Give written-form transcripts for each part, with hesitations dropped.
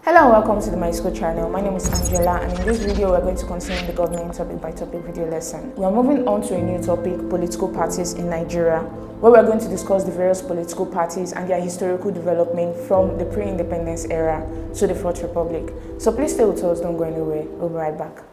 Hello and welcome to the My School channel. My name is Angela, and in this video we're going to continue the government topic by topic video lesson. We are moving on to a new topic, political parties in Nigeria, where we're going to discuss the various political parties and their historical development from the pre-independence era to the Fourth Republic. So please stay with us, don't go anywhere. We'll be right back.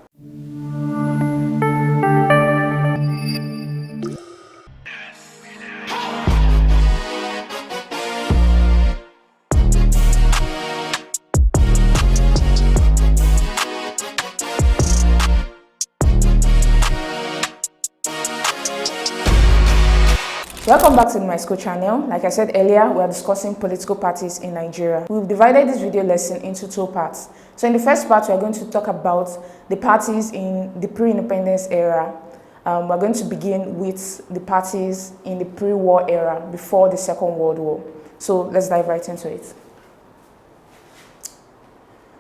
Welcome back to the My School channel. Like I said earlier, we are discussing political parties in Nigeria. We've divided this video lesson into two parts. So in the first part, we are going to talk about the parties in the pre-independence era. We're going to begin with the parties in the pre-war era, before the Second World War. So let's dive right into it.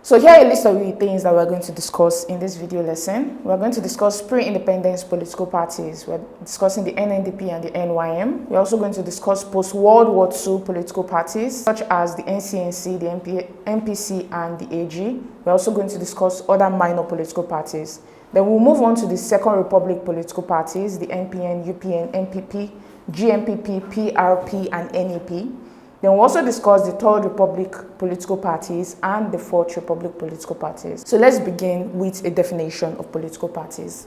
So here are a list of the things that we're going to discuss in this video lesson. We're going to discuss pre-independence political parties. We're discussing the NNDP and the NYM. We're also going to discuss post-World War II political parties, such as the NCNC, the MPC, and the AG. We're also going to discuss other minor political parties. Then we'll move on to the Second Republic political parties, the NPN, UPN, NPP, GMPP, PRP, and NEP. Then we'll also discuss the Third Republic political parties and the Fourth Republic political parties. So let's begin with a definition of political parties.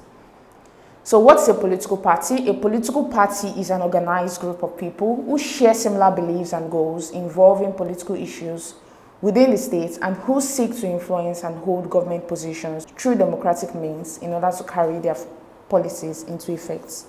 So what's a political party? A political party is an organized group of people who share similar beliefs and goals involving political issues within the state and who seek to influence and hold government positions through democratic means in order to carry their policies into effect.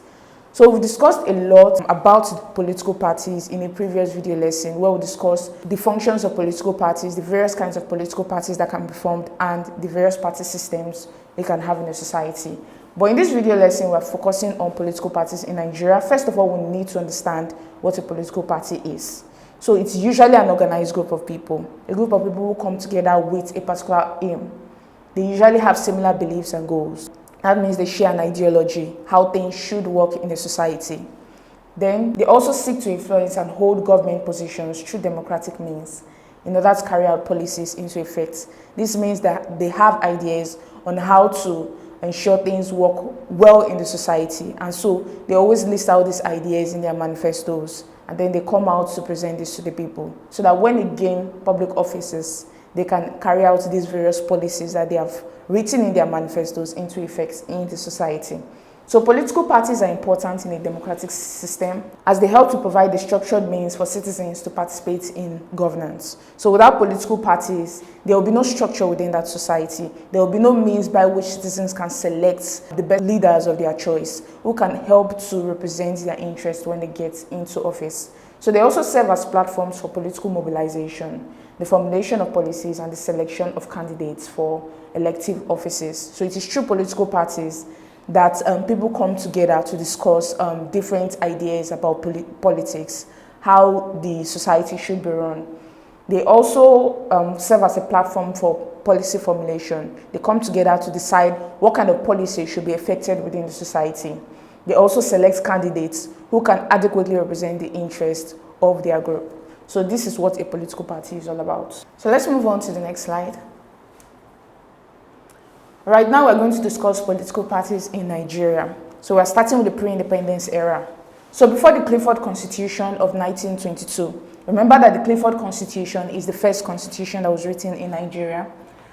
So we've discussed a lot about political parties in a previous video lesson where we discussed the functions of political parties, the various kinds of political parties that can be formed, and the various party systems they can have in a society. But in this video lesson, we're focusing on political parties in Nigeria. First of all, we need to understand what a political party is. So it's usually an organized group of people, a group of people who come together with a particular aim. They usually have similar beliefs and goals. That means they share an ideology, how things should work in a society. Then they also seek to influence and hold government positions through democratic means in order to carry out policies into effect. This means that they have ideas on how to ensure things work well in the society. And so they always list out these ideas in their manifestos, and then they come out to present this to the people so that when they gain public offices, they can carry out these various policies that they have written in their manifestos into effect in the society. So political parties are important in a democratic system as they help to provide the structured means for citizens to participate in governance. So without political parties, there will be no structure within that society. There will be no means by which citizens can select the best leaders of their choice who can help to represent their interests when they get into office. So they also serve as platforms for political mobilization, the formulation of policies, and the selection of candidates for elective offices. So it is through political parties that people come together to discuss different ideas about politics, how the society should be run. They also serve as a platform for policy formulation. They come together to decide what kind of policy should be effected within the society. They also select candidates who can adequately represent the interests of their group. So this is what a political party is all about. So let's move on to the next slide. Right now we're going to discuss political parties in Nigeria. So we're starting with the pre-independence era. So before the Clifford Constitution of 1922, remember that the Clifford Constitution is the first constitution that was written in Nigeria.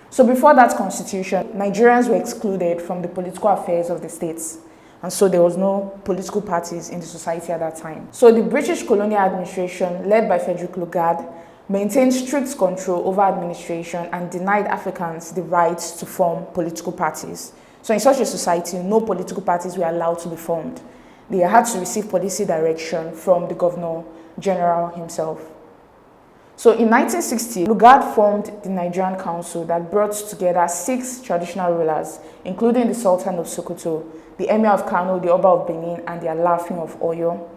So before that constitution, Nigerians were excluded from the political affairs of the states. And so there was no political parties in the society at that time. So the British colonial administration, led by Frederick Lugard, maintained strict control over administration and denied Africans the right to form political parties. So in such a society, no political parties were allowed to be formed. They had to receive policy direction from the Governor General himself. So in 1960, Lugard formed the Nigerian Council that brought together 6 traditional rulers, including the Sultan of Sokoto, the Emir of Kano, the Oba of Benin, and the Alaafin of Oyo.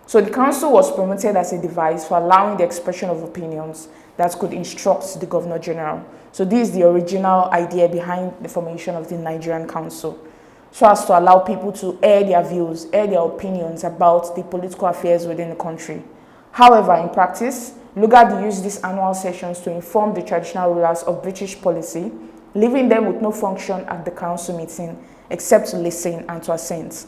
So the council was promoted as a device for allowing the expression of opinions that could instruct the Governor General. So this is the original idea behind the formation of the Nigerian Council, so as to allow people to air their views, air their opinions about the political affairs within the country. However, in practice, Lugard used these annual sessions to inform the traditional rulers of British policy, leaving them with no function at the council meeting except to listen and to assent.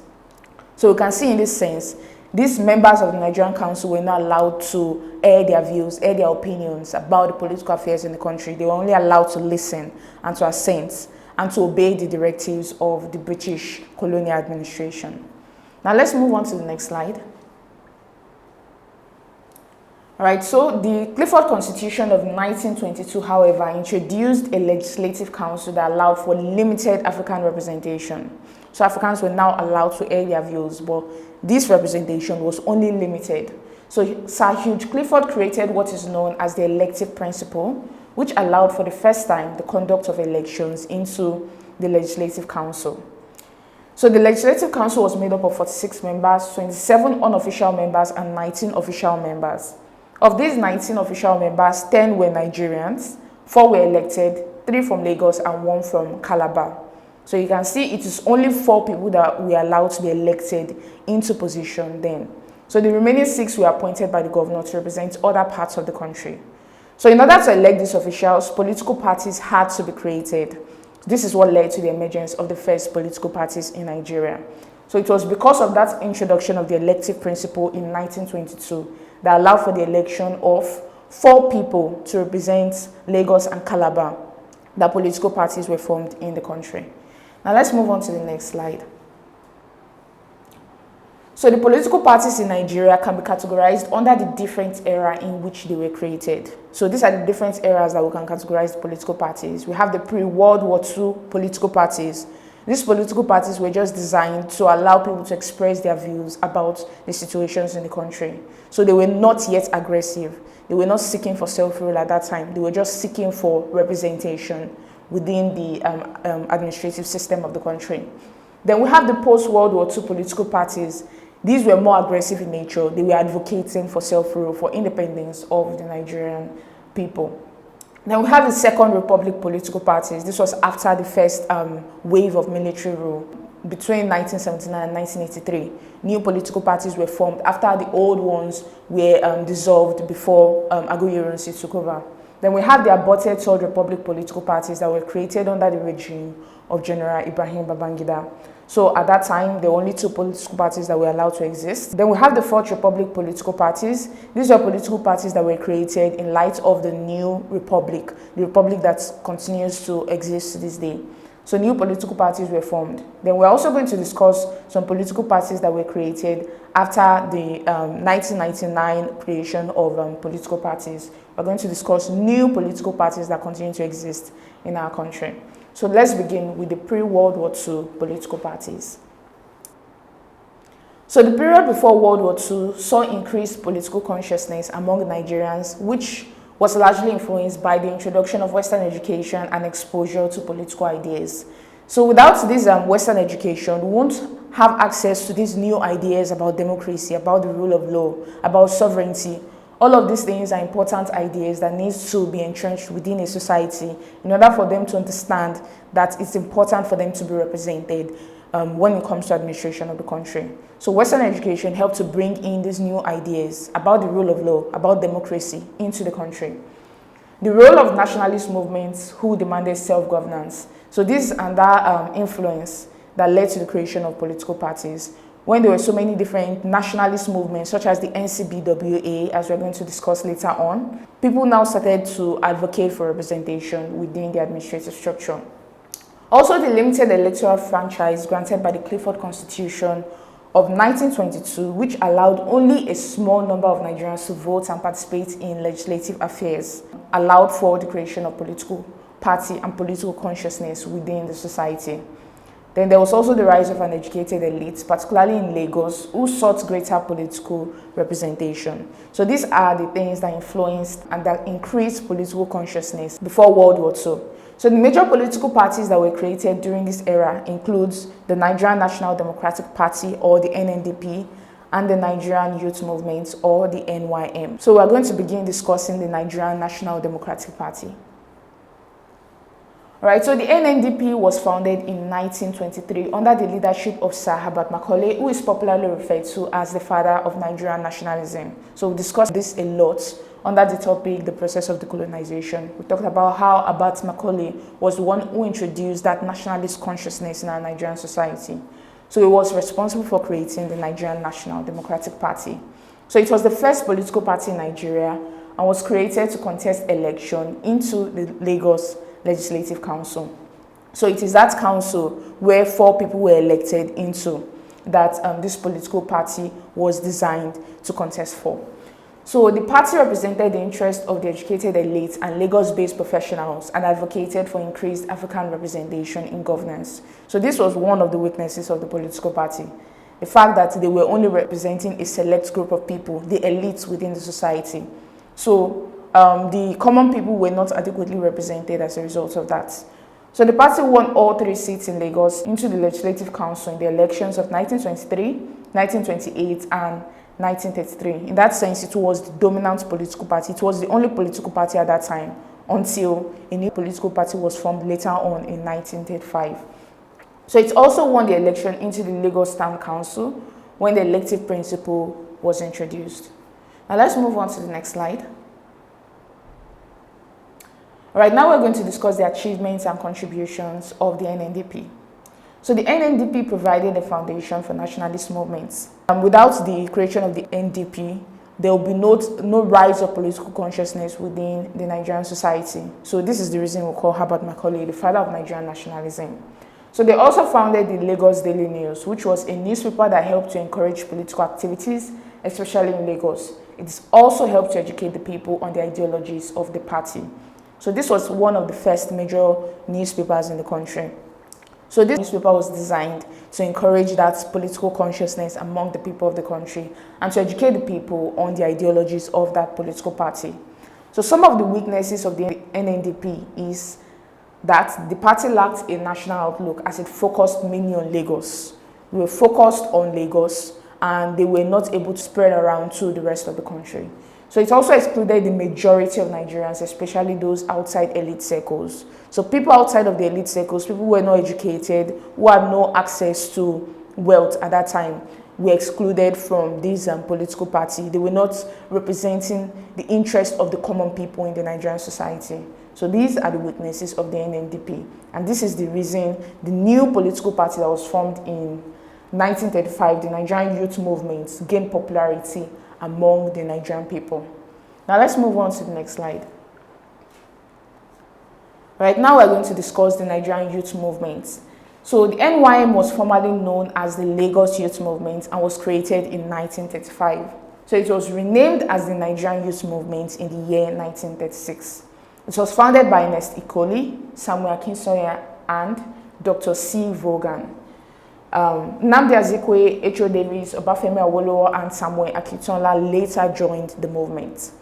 So we can see in this sense, these members of the Nigerian Council were not allowed to air their views, air their opinions about the political affairs in the country. They were only allowed to listen and to assent and to obey the directives of the British colonial administration. Now let's move on to the next slide. All right, so the Clifford Constitution of 1922, however, introduced a legislative council that allowed for limited African representation. So Africans were now allowed to air their views, but this representation was only limited. So Sir Hugh Clifford created what is known as the elective principle, which allowed for the first time the conduct of elections into the Legislative Council. So the Legislative Council was made up of 46 members, 27 unofficial members, and 19 official members. Of these 19 official members, 10 were Nigerians, 4 were elected, 3 from Lagos, and 1 from Calabar. So you can see it is only 4 people that were allowed to be elected into position then. So the remaining 6 were appointed by the governor to represent other parts of the country. So in order to elect these officials, political parties had to be created. This is what led to the emergence of the first political parties in Nigeria. So it was because of that introduction of the elective principle in 1922 that allowed for the election of 4 people to represent Lagos and Calabar that political parties were formed in the country. Now let's move on to the next slide. So the political parties in Nigeria can be categorized under the different era in which they were created. So these are the different eras that we can categorize the political parties. We have the pre-World War II political parties. These political parties were just designed to allow people to express their views about the situations in the country. So they were not yet aggressive. They were not seeking for self-rule at that time. They were just seeking for representation within the administrative system of the country. Then we have the post-World War II political parties. These were more aggressive in nature. They were advocating for self-rule, for independence of the Nigerian people. Then we have the Second Republic political parties. This was after the first wave of military rule. Between 1979 and 1983, new political parties were formed after the old ones were dissolved before Aguiyi took over. Then we have the aborted Third Republic political parties that were created under the regime of General Ibrahim Babangida. So at that time, there were only 2 political parties that were allowed to exist. Then we have the Fourth Republic political parties. These were political parties that were created in light of the new republic, the republic that continues to exist to this day. So new political parties were formed. Then we're also going to discuss some political parties that were created after the 1999 creation of political parties. We're going to discuss new political parties that continue to exist in our country. So let's begin with the pre-World War II political parties. So the period before World War II saw increased political consciousness among Nigerians, which was largely influenced by the introduction of Western education and exposure to political ideas. So without this Western education, we won't have access to these new ideas about democracy, about the rule of law, about sovereignty. All of these things are important ideas that need to be entrenched within a society in order for them to understand that it's important for them to be represented when it comes to administration of the country. So Western education helped to bring in these new ideas about the rule of law, about democracy into the country. The role of nationalist movements who demanded self-governance. So this is under influence that led to the creation of political parties. When there were so many different nationalist movements, such as the NCWA, as we're going to discuss later on, people now started to advocate for representation within the administrative structure. Also, the limited electoral franchise granted by the Clifford Constitution of 1922, which allowed only a small number of Nigerians to vote and participate in legislative affairs, allowed for the creation of political party and political consciousness within the society. Then there was also the rise of an educated elite, particularly in Lagos, who sought greater political representation. So these are the things that influenced and that increased political consciousness before World War II. So the major political parties that were created during this era includes the Nigerian National Democratic Party, or the NNDP, and the Nigerian Youth Movement, or the NYM. So we're going to begin discussing the Nigerian National Democratic Party. Right, so the NNDP was founded in 1923 under the leadership of Sir Herbert Macaulay, who is popularly referred to as the father of Nigerian nationalism. So we'll discuss this a lot under the topic, the process of decolonization. We talked about how Abat Macaulay was the one who introduced that nationalist consciousness in our Nigerian society. So he was responsible for creating the Nigerian National Democratic Party. So it was the first political party in Nigeria and was created to contest election into the Lagos Legislative Council. So it is that council where 4 people were elected into that this political party was designed to contest for. So the party represented the interest of the educated elite and Lagos-based professionals and advocated for increased African representation in governance. So this was one of the weaknesses of the political party. The fact that they were only representing a select group of people, the elites within the society. So the common people were not adequately represented as a result of that. So the party won all 3 seats in Lagos into the Legislative Council in the elections of 1923, 1928 and 1933. In that sense, it was the dominant political party. It was the only political party at that time until a new political party was formed later on in 1935. So it also won the election into the Lagos Town Council when the elective principle was introduced. Now let's move on to the next slide. All right, now we're going to discuss the achievements and contributions of the NNDP. So the NNDP provided a foundation for nationalist movements. Without the creation of the NDP, there will be no rise of political consciousness within the Nigerian society. So this is the reason we call Herbert Macaulay the father of Nigerian nationalism. So they also founded the Lagos Daily News, which was a newspaper that helped to encourage political activities, especially in Lagos. It also helped to educate the people on the ideologies of the party. So this was one of the first major newspapers in the country. So this newspaper was designed to encourage that political consciousness among the people of the country and to educate the people on the ideologies of that political party. So some of the weaknesses of the NNDP is that the party lacked a national outlook as it focused mainly on Lagos. They were focused on Lagos and they were not able to spread around to the rest of the country. So it also excluded the majority of Nigerians, especially those outside elite circles. So people outside of the elite circles, people who were not educated, who had no access to wealth at that time, were excluded from this political party. They were not representing the interest of the common people in the Nigerian society. So these are the weaknesses of the NNDP. And this is the reason the new political party that was formed in 1935, the Nigerian Youth Movement, gained popularity among the Nigerian people. Now let's move on to the next slide. Right now we're going to discuss the Nigerian Youth Movement. So the NYM was formerly known as the Lagos Youth Movement and was created in 1935. So it was renamed as the Nigerian Youth Movement in the year 1936. It was founded by Ernest Ikoli, Samuel Akinsoya, and Dr. C. Vaughan. Nnamdi Azikiwe, H.O. Davis, Obafemi Awolowo, and Samuel Akintola later joined the movement.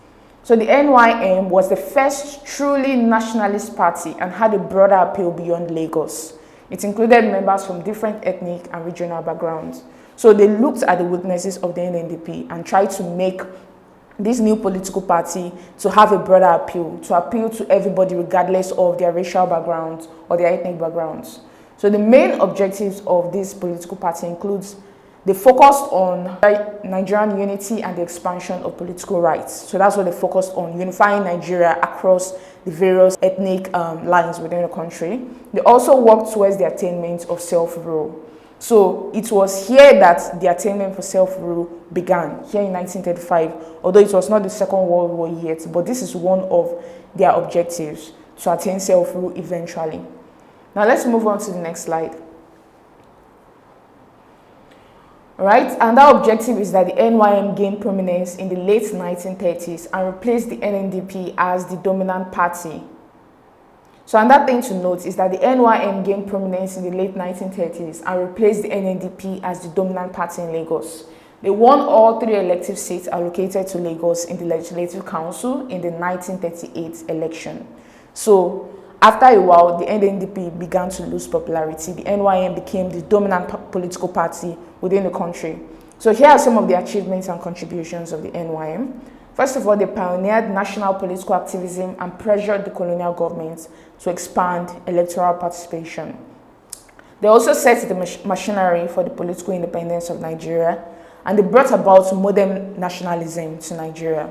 So the NYM was the first truly nationalist party and had a broader appeal beyond Lagos. It included members from different ethnic and regional backgrounds. So they looked at the weaknesses of the NNDP and tried to make this new political party to have a broader appeal, to appeal to everybody regardless of their racial backgrounds or their ethnic backgrounds. So the main objectives of this political party includes they focused on Nigerian unity and the expansion of political rights. So that's what they focused on, unifying Nigeria across the various ethnic lines within the country. They also worked towards the attainment of self-rule. So it was here that the attainment for self-rule began, here in 1935, although it was not the Second World War yet, but this is one of their objectives, to attain self-rule eventually. Now let's move on to the next slide. Right, another objective is that the NYM gained prominence in the late 1930s and replaced the NNDP as the dominant party. So another thing to note is that the NYM gained prominence in the late 1930s and replaced the NNDP as the dominant party in Lagos. They won all 3 elective seats allocated to Lagos in the Legislative Council in the 1938 election. So after a while, the NNDP began to lose popularity. The NYM became the dominant political party within the country. So here are some of the achievements and contributions of the NYM. First of all, they pioneered national political activism and pressured the colonial government to expand electoral participation. They also set the machinery for the political independence of Nigeria, and they brought about modern nationalism to Nigeria.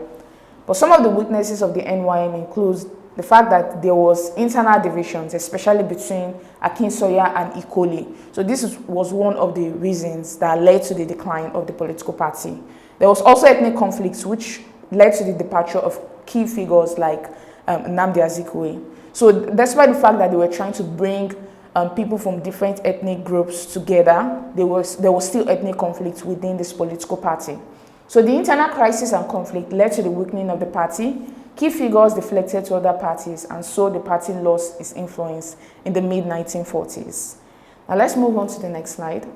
But some of the weaknesses of the NYM includes the fact that there was internal divisions, especially between Akinsoya and Ikoli. So this was one of the reasons that led to the decline of the political party. There was also ethnic conflicts, which led to the departure of key figures like Nnamdi Azikiwe. So despite the fact that they were trying to bring people from different ethnic groups together, there was still ethnic conflict within this political party. So the internal crisis and conflict led to the weakening of the party. Key figures deflected to other parties, and so the party lost its influence in the mid-1940s. Now let's move on to the next slide.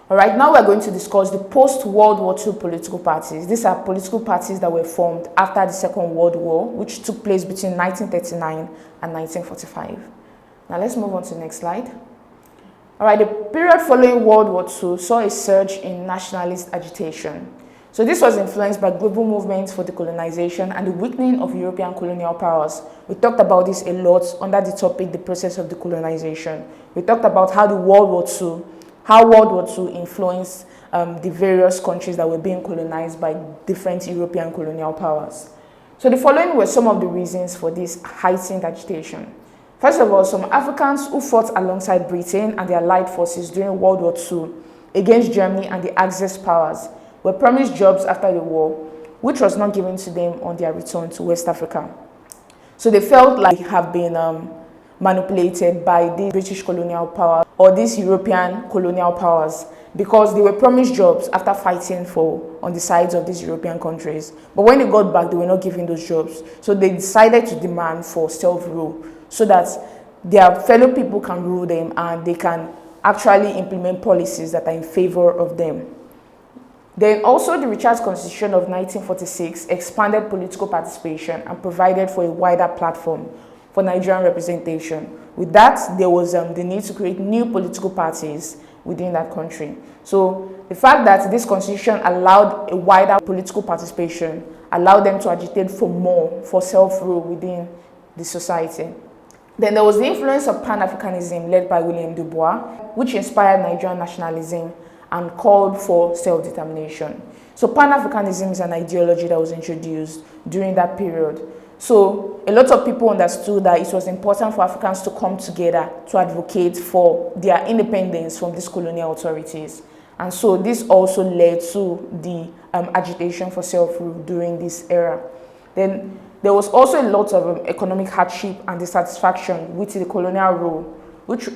All right, now we're going to discuss the post-World War II political parties. These are political parties that were formed after the Second World War, which took place between 1939 and 1945. Now let's move on to the next slide. All right, the period following World War II saw a surge in nationalist agitation. So this was influenced by global movements for decolonization and the weakening of European colonial powers. We talked about this a lot under the topic, the process of decolonization. We talked about how World War II influenced the various countries that were being colonized by different European colonial powers. So the following were some of the reasons for this heightened agitation. First of all, some Africans who fought alongside Britain and the Allied forces during World War II against Germany and the Axis powers were promised jobs after the war, which was not given to them on their return to West Africa. So they felt like they have been manipulated by the British colonial power or these European colonial powers, because they were promised jobs after fighting on the sides of these European countries. But when they got back, they were not given those jobs. So they decided to demand for self-rule so that their fellow people can rule them and they can actually implement policies that are in favor of them. Then also the Richards Constitution of 1946 expanded political participation and provided for a wider platform for Nigerian representation. With that, there was the need to create new political parties within that country. So the fact that this constitution allowed a wider political participation allowed them to agitate for more, for self-rule within the society. Then there was the influence of Pan-Africanism led by William Du Bois, which inspired Nigerian nationalism and called for self-determination. So Pan-Africanism is an ideology that was introduced during that period. So a lot of people understood that it was important for Africans to come together to advocate for their independence from these colonial authorities. And so this also led to the agitation for self-rule during this era. Then there was also a lot of economic hardship and dissatisfaction with the colonial rule, which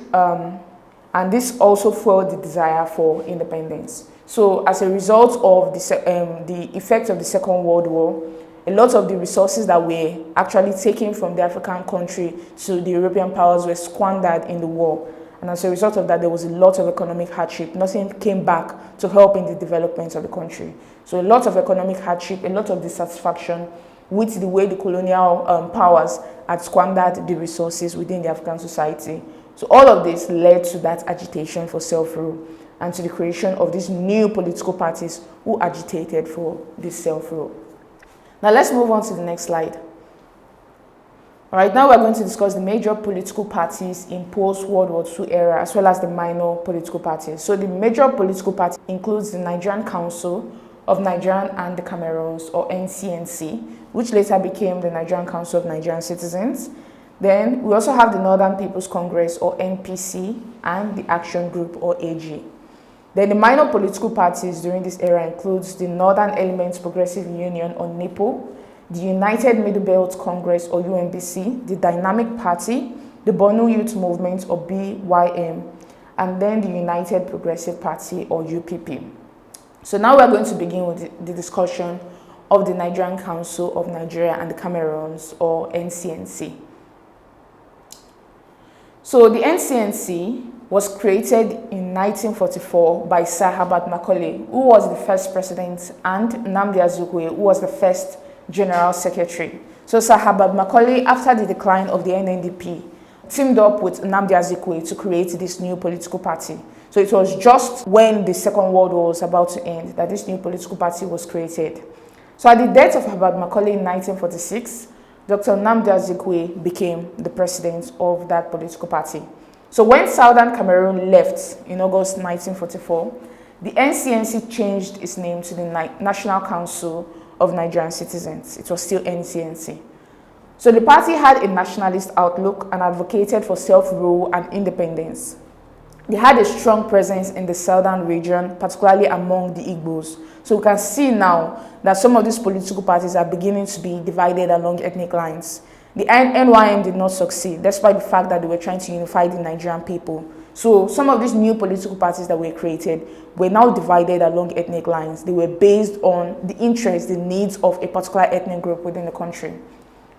and this also fueled the desire for independence. So as a result of the effects of the Second World War, a lot of the resources that were actually taken from the African country to the European powers were squandered in the war. And as a result of that, there was a lot of economic hardship. Nothing came back to help in the development of the country. So a lot of economic hardship, a lot of dissatisfaction with the way the colonial powers had squandered the resources within the African society. So all of this led to that agitation for self-rule and to the creation of these new political parties who agitated for this self-rule. Now let's move on to the next slide. All right, now we're going to discuss the major political parties in post-World War II era, as well as the minor political parties. So the major political party includes the Nigerian Council of Nigerian and the Cameroons, or NCNC, which later became the Nigerian Council of Nigerian Citizens. Then we also have the Northern People's Congress, or NPC, and the Action Group, or AG. Then the minor political parties during this era includes the Northern Elements Progressive Union, or NEPU, the United Middle Belt Congress, or UMBC, the Dynamic Party, the Bornu Youth Movement, or BYM, and then the United Progressive Party, or UPP. So now we're going to begin with the discussion of the Nigerian Council of Nigeria and the Cameroons, or NCNC. So the NCNC was created in 1944 by Sir Herbert Macaulay, who was the first president, and Nnamdi Azikiwe, who was the first general secretary. So Sir Herbert Macaulay, after the decline of the NNDP, teamed up with Nnamdi Azikiwe to create this new political party. So it was just when the Second World War was about to end that this new political party was created. So at the death of Herbert Macaulay in 1946, Dr. Nnamdi Azikiwe became the president of that political party. So when Southern Cameroon left in August 1944, the NCNC changed its name to the National Council of Nigerian citizens. It was still NCNC. So the party had a nationalist outlook and advocated for self-rule and independence. They had a strong presence in the southern region, particularly among the Igbos. So we can see now that some of these political parties are beginning to be divided along ethnic lines. The NYM did not succeed, despite the fact that they were trying to unify the Nigerian people. So some of these new political parties that were created were now divided along ethnic lines. They were based on the interests, the needs of a particular ethnic group within the country.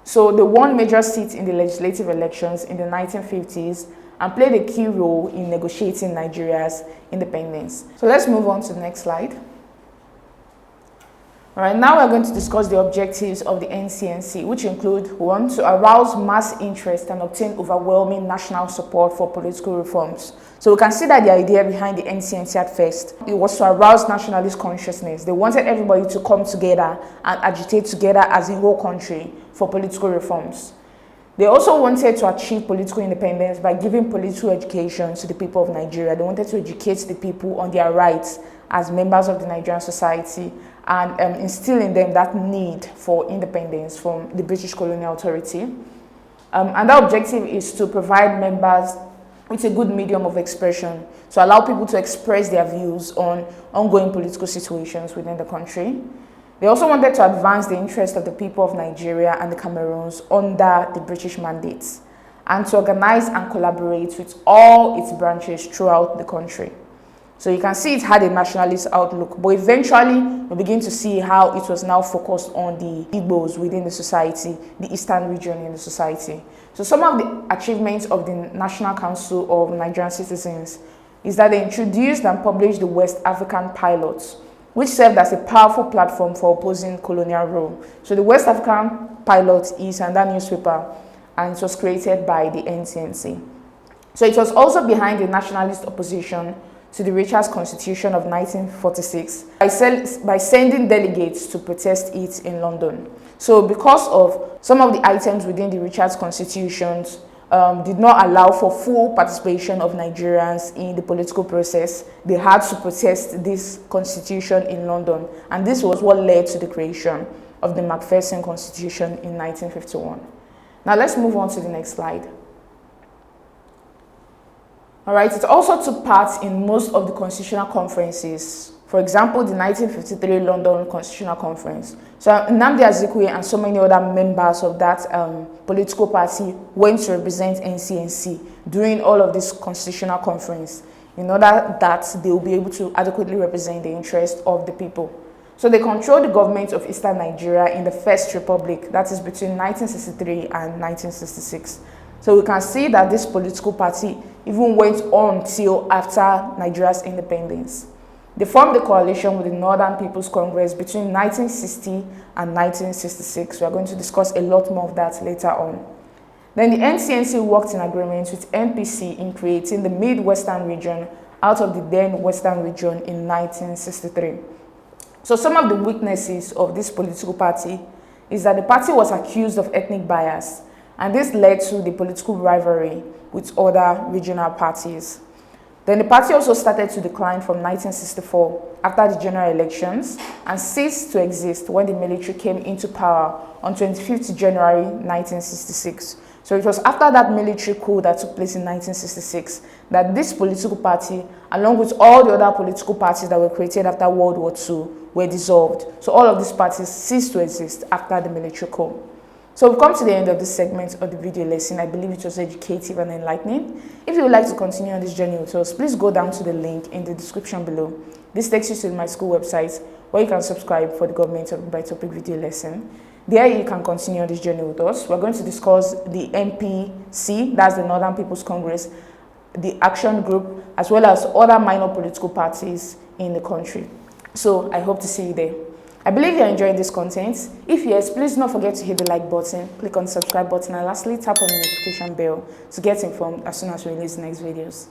So they won major seats in the legislative elections in the 1950s and played a key role in negotiating Nigeria's independence. So let's move on to the next slide. All right, now we're going to discuss the objectives of the NCNC, which include 1, to arouse mass interest and obtain overwhelming national support for political reforms. So we can see that the idea behind the NCNC at first, it was to arouse nationalist consciousness. They wanted everybody to come together and agitate together as a whole country for political reforms. They also wanted to achieve political independence by giving political education to the people of Nigeria. They wanted to educate the people on their rights as members of the Nigerian society and instill in them that need for independence from the British colonial authority. And that objective is to provide members with a good medium of expression, to allow people to express their views on ongoing political situations within the country. They also wanted to advance the interest of the people of Nigeria and the Cameroons under the British mandates, and to organize and collaborate with all its branches throughout the country. So you can see it had a nationalist outlook, but eventually we begin to see how it was now focused on the Igbos within the society, the eastern region in the society. So some of the achievements of the National Council of Nigerian Citizens is that they introduced and published the West African Pilots, which served as a powerful platform for opposing colonial rule. So the West African Pilot is another newspaper, and it was created by the NCNC. So it was also behind the nationalist opposition to the Richard's Constitution of 1946 by sending delegates to protest it in London. So because of some of the items within the Richard's Constitutions did not allow for full participation of Nigerians in the political process, they had to protest this constitution in London. And this was what led to the creation of the Macpherson Constitution in 1951. Now let's move on to the next slide. All right, it also took part in most of the constitutional conferences. For example, the 1953 London Constitutional Conference. So Nnamdi Azikiwe and so many other members of that political party went to represent NCNC during all of this constitutional conference in order that they will be able to adequately represent the interest of the people. So they controlled the government of Eastern Nigeria in the First Republic, that is between 1963 and 1966. So we can see that this political party even went on till after Nigeria's independence. They formed a coalition with the Northern People's Congress between 1960 and 1966. We are going to discuss a lot more of that later on. Then the NCNC worked in agreement with NPC in creating the Mid-Western region out of the then Western region in 1963. So some of the weaknesses of this political party is that the party was accused of ethnic bias, and this led to the political rivalry with other regional parties. Then the party also started to decline from 1964 after the general elections and ceased to exist when the military came into power on 25th January 1966. So it was after that military coup that took place in 1966 that this political party, along with all the other political parties that were created after World War II, were dissolved. So all of these parties ceased to exist after the military coup. So we've come to the end of this segment of the video lesson. I believe it was educative and enlightening. If you would like to continue on this journey with us, please go down to the link in the description below. This takes you to my school website where you can subscribe for the government by topic video lesson. There you can continue on this journey with us. We're going to discuss the NPC, that's the Northern People's Congress, the Action Group, as well as other minor political parties in the country. So I hope to see you there. I believe you're enjoying this content. If yes, please do not forget to hit the like button, click on the subscribe button, and lastly tap on the notification bell to get informed as soon as we release the next videos.